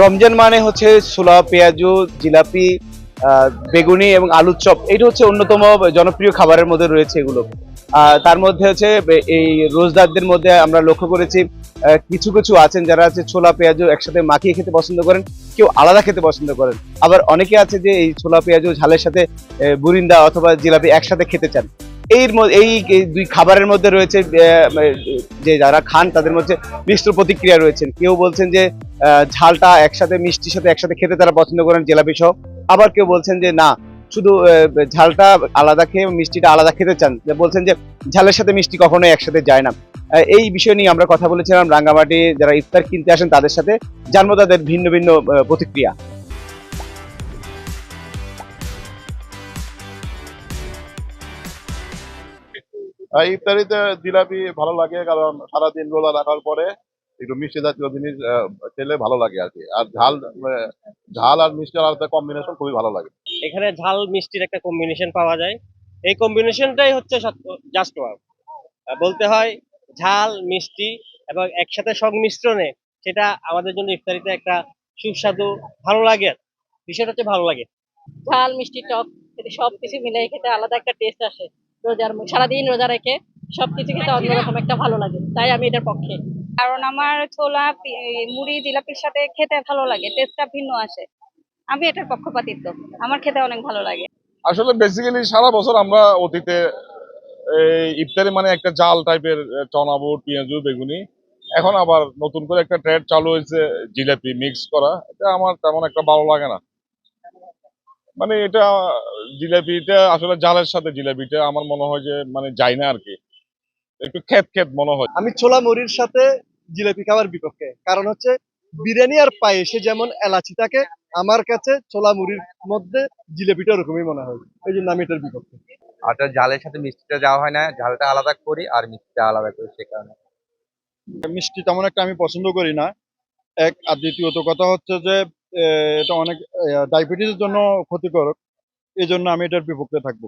রমজান মানে হচ্ছে ছোলা পেঁয়াজু জিলাপি, বেগুনি এবং আলুর চপ। এটা হচ্ছে অন্যতম জনপ্রিয় খাবারের মধ্যে রয়েছে এগুলো। তার মধ্যে হচ্ছে এই রোজদারদের মধ্যে আমরা লক্ষ্য করেছি কিছু কিছু আছেন যারা আছে ছোলা পেঁয়াজু একসাথে মাখিয়ে খেতে পছন্দ করেন, কেউ আলাদা খেতে পছন্দ করেন। আবার অনেকে আছে যে এই ছোলা পেঁয়াজু ঝালের সাথে বুরিন্দা অথবা জিলাপি একসাথে খেতে চান। এই দুই খাবারের মধ্যে রয়েছে যে যারা খান তাদের মধ্যে মিশ্র প্রতিক্রিয়া রয়েছেন। কেউ বলছেন যে ঝালটা একসাথে মিষ্টির সাথে একসাথে খেতে তারা পছন্দ করেন জিলাপি সহ। আবার কেউ বলছেন যে না, শুধু ঝালটা আলাদা খেয়ে মিষ্টিটা আলাদা খেতে চান, যে বলছেন যে ঝালের সাথে মিষ্টি কখনোই একসাথে যায় না। এই বিষয় নিয়ে আমরা কথা বলেছিলাম রাঙ্গামাটি যারা ইফতার কিনতে আসেন তাদের সাথে, জানবো তাদের ভিন্ন ভিন্ন প্রতিক্রিয়া। ইফতারিতে জিলাপি ভালো লাগে, কারণ সারাদিন রোজা রাখার পরে একটু মিষ্টি জাতীয় জিনিস খেলে ভালো লাগে আর কি। আর ঝাল আর মিষ্টির আলাদা কম্বিনেশন খুবই ভালো লাগে। এখানে ঝাল মিষ্টির একটা কম্বিনেশন পাওয়া যায়। এই কম্বিনেশনটাই হচ্ছে জাস্ট বলতে হয়। ঝাল মিষ্টি এবং একসাথে সংমিশ্রণে সেটা আমাদের জন্য ইফতারিতে একটা সুস্বাদু ভালো লাগে। বিষয়টা হচ্ছে ভালো লাগে। ঝাল মিষ্টি টক যদি সবকিছু মিলে খেতে আলাদা একটা টেস্ট আসে। সারাদিন রোজা রেখে সবকিছু খেতে অন্যরকম একটা ভালো লাগে, তাই আমি এটার পক্ষে। কারণ আমার ছোলা মুড়ি জিলাপির সাথে খেতে ভালো লাগে, টেস্টটা ভিন্ন আসে। আমি এটার পক্ষপাতিত্ব, আমার খেতে অনেক ভালো লাগে। আসলে বেসিক্যালি সারা বছর আমরা অতীতে এই ইফতারি মানে একটা জাল টাইপের চনা বুট পেঁয়াজু বেগুনি, এখন আবার নতুন করে একটা ট্রেড চালু হয়েছে জিলাপি মিক্স করা। এটা আমার তেমন একটা ভালো লাগে না। মানে এটা জিলাপিটা আসলে জালের সাথে জিলাপিটা আমার মনে হয় যে মানে যায় না আর কি, একটু খেত খেত মনে হয়। আমি ছোলা মুড়ির সাথে জিলাপি খাওয়ার বিপক্ষে। কারণ হচ্ছে বিরিয়ানি আর পায়েসে যেমন এলাচি থাকে, আমার কাছে ছোলা মুড়ির মধ্যে জিলাপিটা ওরকমই মনে হয়। এই জন্য আমি এটার বিপক্ষে। আর ঝালের সাথে মিষ্টিটা যাওয়া হয় না, ঝালটা আলাদা করি আর মিষ্টিটা আলাদা করি, সে কারণে। মিষ্টি তেমন একটা আমি পছন্দ করি না। এক আর দ্বিতীয়ত কথা হচ্ছে যে এটা অনেক ডায়াবেটিসের জন্য ক্ষতিকারক। এই জন্য আমি এটার বিপক্ষে থাকবো।